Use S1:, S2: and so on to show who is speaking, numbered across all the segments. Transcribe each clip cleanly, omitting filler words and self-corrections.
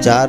S1: 4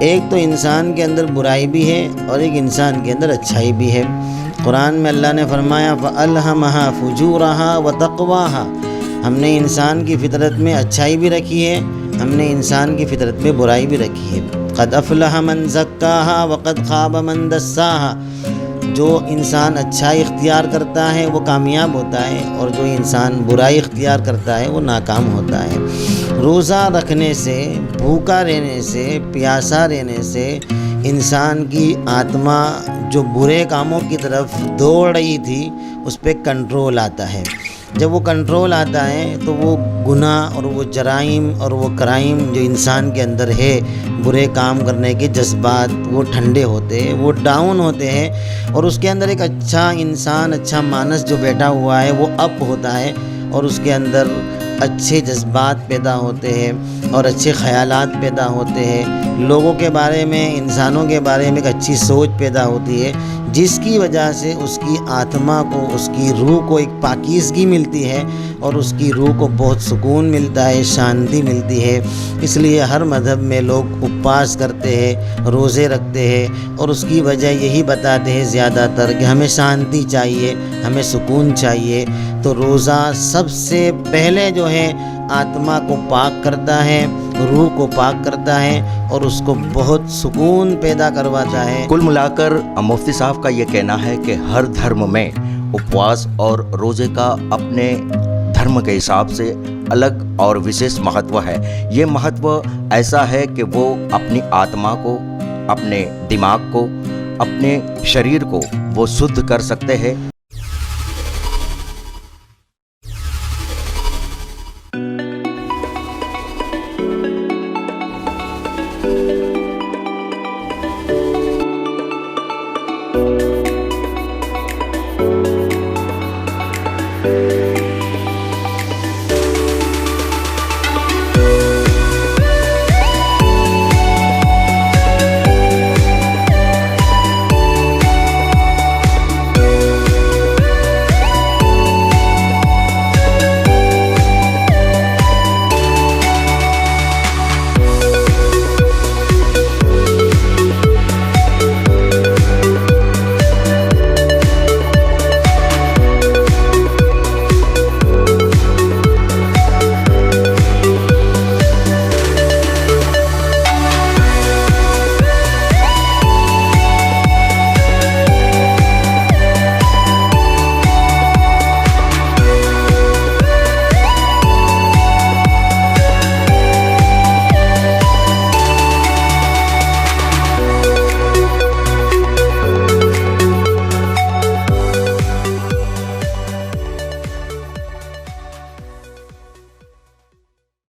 S1: ایک تو انسان کے اندر برائی بھی ہے اور ایک انسان کے اندر اچھائی بھی ہے۔ قرآن میں اللہ نے فرمایا فَأَلْهَمَهَا فُجُورَهَا وَتَقْوَاهَا، ہم نے انسان کی فطرت میں اچھائی بھی رکھی ہے، ہم نے انسان کی فطرت میں برائی بھی رکھی ہے۔ قَدْ أَفْلَحَ مَنْ زَكَّاهَا وَقَدْ خَابَ مَنْ دَسَّاهَا، جو انسان اچھائی اختیار کرتا ہے وہ کامیاب ہوتا ہے، اور جو انسان برائی اختیار کرتا ہے وہ ناکام ہوتا ہے۔ روزہ رکھنے سے، بھوکا رہنے سے، پیاسا رہنے سے انسان کی آتما جو برے کاموں کی طرف دوڑ رہی تھی اس پہ کنٹرول آتا ہے۔ جب وہ کنٹرول آتا ہے تو وہ گناہ اور وہ جرائم اور وہ کرائم جو انسان کے اندر ہے، برے کام کرنے کے جذبات، وہ ٹھنڈے ہوتے ہیں، وہ ڈاؤن ہوتے ہیں، اور اس کے اندر ایک اچھا انسان، اچھا مانس جو بیٹھا ہوا ہے وہ اپ ہوتا ہے، اور اس کے اندر اچھے جذبات پیدا ہوتے ہیں اور اچھے خیالات پیدا ہوتے ہیں، لوگوں کے بارے میں، انسانوں کے بارے میں ایک اچھی سوچ پیدا ہوتی ہے، جس کی وجہ سے اس کی آتما کو، اس کی روح کو ایک پاکیزگی ملتی ہے، اور اس کی روح کو بہت سکون ملتا ہے، شانتی ملتی ہے۔ اس لیے ہر مذہب میں لوگ اپواس کرتے ہیں، روزے رکھتے ہیں، اور اس کی وجہ یہی بتاتے ہیں زیادہ تر کہ ہمیں شانتی چاہیے، ہمیں سکون چاہیے۔ تو روزہ سب سے پہلے جو ہے آتما کو پاک کرتا ہے، روح کو پاک کرتا ہے، اور اس کو بہت سکون پیدا کرواتا ہے۔
S2: کل ملا کر مفتی صاحب کا یہ کہنا ہے کہ ہر دھرم میں اپواس اور روزے کا اپنے دھرم کے حساب سے الگ اور وشیش مہتو ہے۔ یہ مہتو ایسا ہے کہ وہ اپنی آتما کو، اپنے دماغ کو، اپنے شریر کو وہ شدھ کر سکتے ہیں۔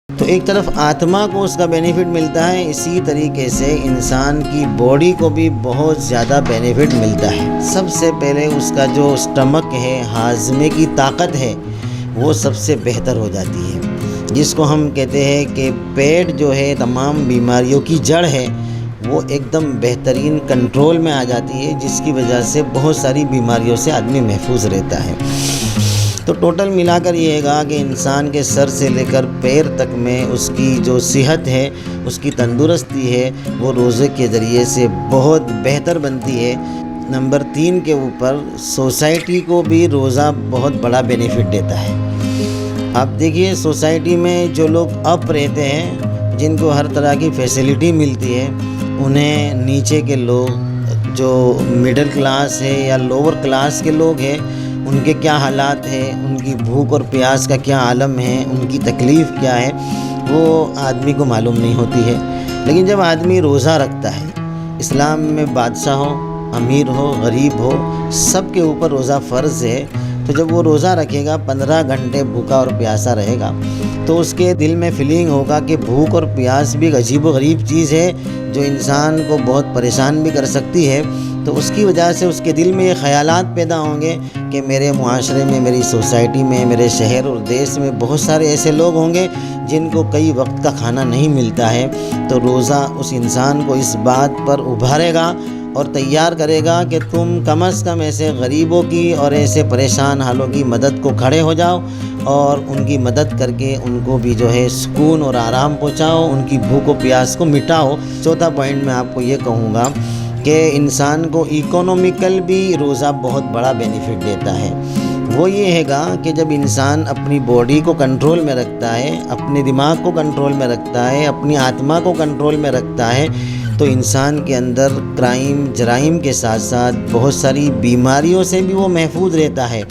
S1: تو ایک طرف آتما کو اس کا بینیفٹ ملتا ہے، اسی طریقے سے انسان کی باڈی کو بھی بہت زیادہ بینیفٹ ملتا ہے۔ سب سے پہلے اس کا جو سٹمک ہے، ہاضمے کی طاقت ہے، وہ سب سے بہتر ہو جاتی ہے، جس کو ہم کہتے ہیں کہ پیٹ جو ہے تمام بیماریوں کی جڑ ہے، وہ ایک دم بہترین کنٹرول میں آ جاتی ہے، جس کی وجہ سے بہت ساری بیماریوں سے آدمی محفوظ رہتا ہے۔ تو ٹوٹل ملا کر یہ ہے کہ انسان کے سر سے لے کر پیر تک میں اس کی جو صحت ہے، اس کی تندرستی ہے، وہ روزے کے ذریعے سے بہت بہتر بنتی ہے۔ نمبر 3 کے اوپر سوسائٹی کو بھی روزہ بہت بڑا بینیفٹ دیتا ہے۔ آپ دیکھیے سوسائٹی میں جو لوگ اپ رہتے ہیں، جن کو ہر طرح کی فیسلٹی ملتی ہے، انہیں نیچے کے لوگ جو مڈل کلاس ہے یا لوور کلاس کے لوگ ہیں، ان کے کیا حالات ہیں، ان کی بھوک اور پیاس کا کیا عالم ہے، ان کی تکلیف کیا ہے، وہ آدمی کو معلوم نہیں ہوتی ہے۔ لیکن جب آدمی روزہ رکھتا ہے، اسلام میں بادشاہ ہو، امیر ہو، غریب ہو، سب کے اوپر روزہ فرض ہے، تو جب وہ روزہ رکھے گا، 15 گھنٹے بھوکا اور پیاسا رہے گا، تو اس کے دل میں فیلنگ ہوگا کہ بھوک اور پیاس بھی ایک عجیب و غریب چیز ہے جو انسان کو بہت پریشان بھی کر سکتی ہے۔ تو اس کی وجہ سے اس کے دل میں یہ خیالات پیدا ہوں گے کہ میرے معاشرے میں، میری سوسائٹی میں، میرے شہر اور دیش میں بہت سارے ایسے لوگ ہوں گے جن کو کئی وقت کا کھانا نہیں ملتا ہے۔ تو روزہ اس انسان کو اس بات پر ابھارے گا اور تیار کرے گا کہ تم کم از کم ایسے غریبوں کی اور ایسے پریشان حالوں کی مدد کو کھڑے ہو جاؤ اور ان کی مدد کر کے ان کو بھی جو ہے سکون اور آرام پہنچاؤ، ان کی بھوک و پیاس کو مٹاؤ۔ چوتھا پوائنٹ میں آپ کو یہ کہوں گا کہ انسان کو اکنومیکل بھی روزہ بہت بڑا بینیفٹ دیتا ہے۔ وہ یہ ہے گا کہ جب انسان اپنی باڈی کو کنٹرول میں رکھتا ہے، اپنے دماغ کو کنٹرول میں رکھتا ہے، اپنی آتما کو کنٹرول میں رکھتا ہے، تو انسان کے اندر جرائم کے ساتھ ساتھ بہت ساری بیماریوں سے بھی وہ محفوظ رہتا ہے۔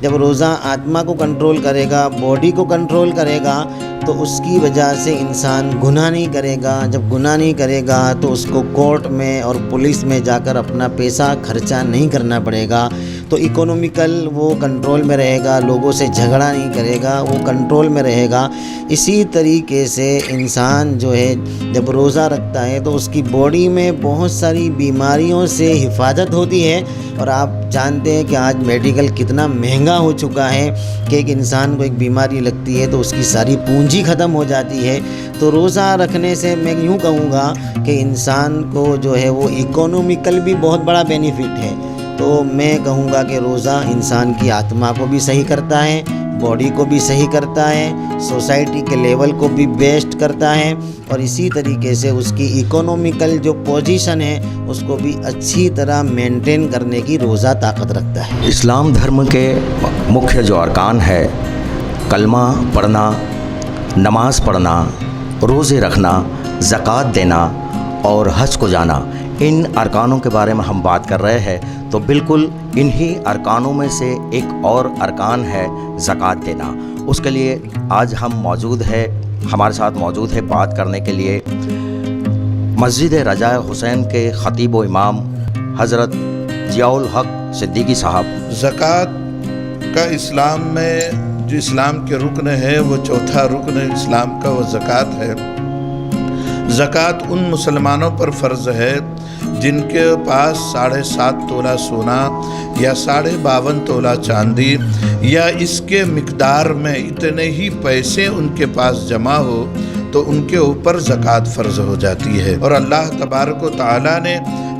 S1: جب روزہ آتما کو کنٹرول کرے گا، باڈی کو کنٹرول کرے گا، تو اس کی وجہ سے انسان گناہ نہیں کرے گا۔ جب گناہ نہیں کرے گا تو اس کو کورٹ میں اور پولیس میں جا کر اپنا پیسہ خرچہ نہیں کرنا پڑے گا، تو اکنومیکل وہ کنٹرول میں رہے گا، لوگوں سے جھگڑا نہیں کرے گا، وہ کنٹرول میں رہے گا۔ اسی طریقے سے انسان جو ہے جب روزہ رکھتا ہے تو اس کی باڈی میں بہت ساری بیماریوں سے حفاظت ہوتی ہے۔ اور آپ جانتے ہیں کہ آج میڈیکل کتنا مہنگا ہو چکا ہے کہ ایک انسان کو ایک بیماری لگتی ہے تو اس کی ساری پونجی ختم ہو جاتی ہے۔ تو روزہ رکھنے سے میں یوں کہوں گا کہ انسان کو جو ہے وہ اکنومیکل بھی بہت بڑا بینیفٹ ہے۔ تو میں کہوں گا کہ روزہ انسان کی آتما کو بھی صحیح کرتا ہے، باڈی کو بھی صحیح کرتا ہے، سوسائٹی کے لیول کو بھی بیسٹ کرتا ہے، اور اسی طریقے سے اس کی اکنومیکل جو پوزیشن ہے اس کو بھی اچھی طرح مینٹین کرنے کی روزہ طاقت رکھتا ہے۔
S2: اسلام دھرم کے مکھیہ جو ارکان ہے، کلمہ پڑھنا، نماز پڑھنا، روزے رکھنا، زکوٰۃ دینا اور حج کو جانا، ان ارکانوں کے بارے میں ہم بات کر رہے ہیں۔ تو بالکل انہی ارکانوں میں سے ایک اور ارکان ہے زکوٰۃ دینا۔ اس کے لیے آج ہم ہمارے ساتھ موجود ہے بات کرنے کے لیے مسجد رجاء حسین کے خطیب و امام حضرت ضیاء الحق صدیقی صاحب۔
S3: زکوٰۃ کا اسلام میں جو اسلام کے رکن ہے، وہ چوتھا رکن اسلام کا وہ زکوٰۃ ہے۔ زکوٰۃ ان مسلمانوں پر فرض ہے جن کے پاس 7.5 تولہ سونا یا 52.5 تولہ چاندی یا اس کے مقدار میں اتنے ہی پیسے ان کے پاس جمع ہو تو ان کے اوپر زکوٰۃ فرض ہو جاتی ہے۔ اور اللہ تبارک و تعالیٰ نے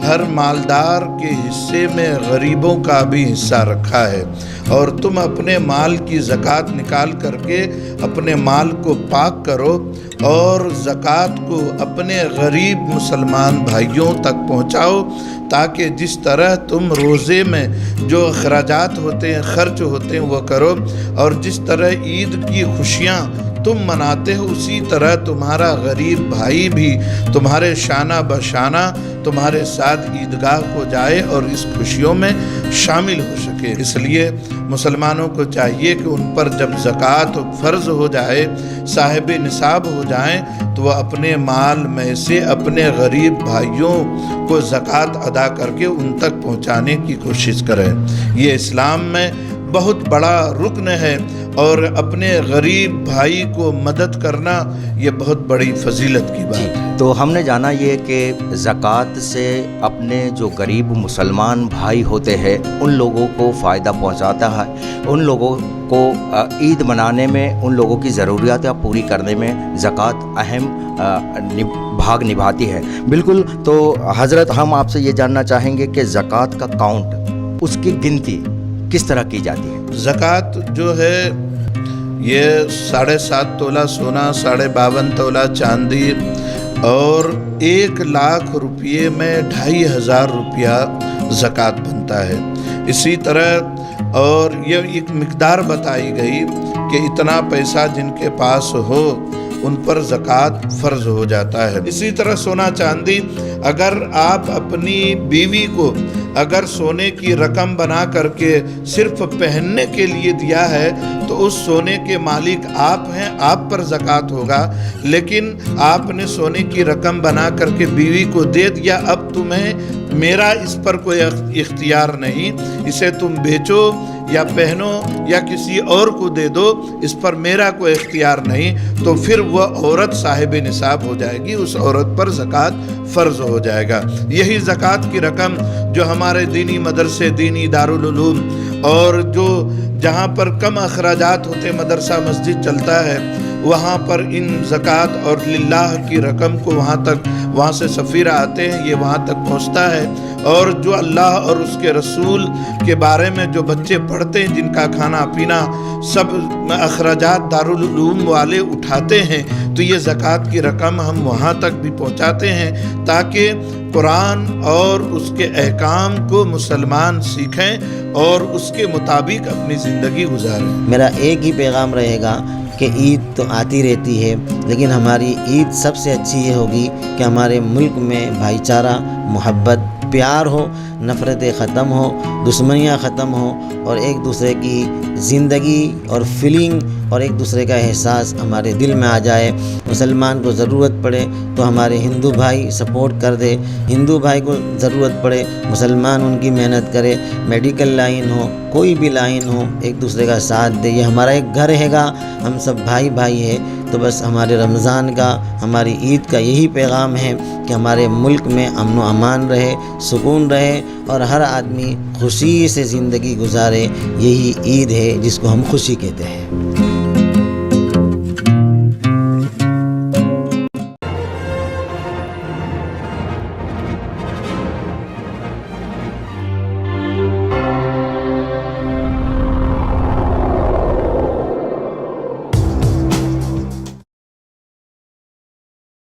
S3: ہر مالدار کے حصے میں غریبوں کا بھی حصہ رکھا ہے، اور تم اپنے مال کی زکوٰۃ نکال کر کے اپنے مال کو پاک کرو اور زکوٰۃ کو اپنے غریب مسلمان بھائیوں تک پہنچاؤ، تاکہ جس طرح تم روزے میں جو اخراجات ہوتے ہیں، خرچ ہوتے ہیں، وہ کرو، اور جس طرح عید کی خوشیاں تم مناتے ہو اسی طرح تمہارا غریب بھائی بھی تمہارے شانہ بشانہ تمہارے ساتھ عیدگاہ کو جائے اور اس خوشیوں میں شامل ہو سکے۔ اس لیے مسلمانوں کو چاہیے کہ ان پر جب زکوٰۃ فرض ہو جائے، صاحب نصاب ہو جائیں، تو وہ اپنے مال میں سے اپنے غریب بھائیوں کو زکوٰۃ ادا کر کے ان تک پہنچانے کی کوشش کریں۔ یہ اسلام میں بہت بڑا رکن ہے، اور اپنے غریب بھائی کو مدد کرنا یہ بہت بڑی فضیلت کی بات ہے۔
S2: تو ہم نے جانا یہ کہ زکوٰۃ سے اپنے جو غریب مسلمان بھائی ہوتے ہیں ان لوگوں کو فائدہ پہنچاتا ہے، ان لوگوں کو عید منانے میں، ان لوگوں کی ضروریات پوری کرنے میں زکوٰۃ اہم بھاگ نبھاتی ہے۔ بالکل، تو حضرت ہم آپ سے یہ جاننا چاہیں گے کہ زکوٰۃ کا کاؤنٹ، اس کی گنتی کس طرح کی جاتی ہے؟
S3: زکوٰۃ جو ہے یہ 7.5 تولہ سونا، 52.5 تولہ چاندی اور 1,00,000 روپیے میں 2,500 روپیہ زکوٰۃ بنتا ہے۔ اسی طرح اور یہ ایک مقدار بتائی گئی کہ اتنا پیسہ جن کے پاس ہو ان پر زکوٰۃ فرض ہو جاتا ہے۔ اسی طرح سونا چاندی، اگر آپ اپنی بیوی کو اگر سونے کی رقم بنا کر کے صرف پہننے کے لیے دیا ہے تو اس سونے کے مالک آپ ہیں، آپ پر زکوٰۃ ہوگا۔ لیکن آپ نے سونے کی رقم بنا کر کے بیوی کو دے دیا، اب تمہیں میرا اس پر کوئی اختیار نہیں، اسے تم بیچو یا پہنو یا کسی اور کو دے دو، اس پر میرا کوئی اختیار نہیں، تو پھر وہ عورت صاحب نصاب ہو جائے گی، اس عورت پر زکوٰۃ فرض ہو جائے گا۔ یہی زکوٰۃ کی رقم جو ہمارے دینی مدرسے، دینی دارالعلوم اور جو جہاں پر کم اخراجات ہوتے مدرسہ مسجد چلتا ہے، وہاں پر ان زکوٰۃ اور للہ کی رقم کو وہاں سے سفیر آتے ہیں، یہ وہاں تک پہنچتا ہے، اور جو اللہ اور اس کے رسول کے بارے میں جو بچے پڑھتے ہیں، جن کا کھانا پینا سب اخراجات دارالعلوم والے اٹھاتے ہیں، تو یہ زکوٰۃ کی رقم ہم وہاں تک بھی پہنچاتے ہیں تاکہ قرآن اور اس کے احکام کو مسلمان سیکھیں اور اس کے مطابق اپنی زندگی گزاریں۔
S1: میرا ایک ہی پیغام رہے گا کہ عید تو آتی رہتی ہے، لیکن ہماری عید سب سے اچھی یہ ہوگی کہ ہمارے ملک میں بھائی چارہ، محبت، پیار ہو، نفرتیں ختم ہو، دشمنیاں ختم ہو، اور ایک دوسرے کی زندگی اور فیلنگ اور ایک دوسرے کا احساس ہمارے دل میں آ جائے۔ مسلمان کو ضرورت پڑے تو ہمارے ہندو بھائی سپورٹ کر دے، ہندو بھائی کو ضرورت پڑے مسلمان ان کی محنت کرے، میڈیکل لائن ہو، کوئی بھی لائن ہو، ایک دوسرے کا ساتھ دے۔ یہ ہمارا ایک گھر ہے گا، ہم سب بھائی بھائی ہے۔ تو بس ہمارے رمضان کا، ہماری عید کا یہی پیغام ہے کہ ہمارے ملک میں امن و امان رہے، سکون رہے، اور ہر آدمی خوشی سے زندگی گزارے۔ یہی عید ہے جس کو ہم خوشی کہتے ہیں۔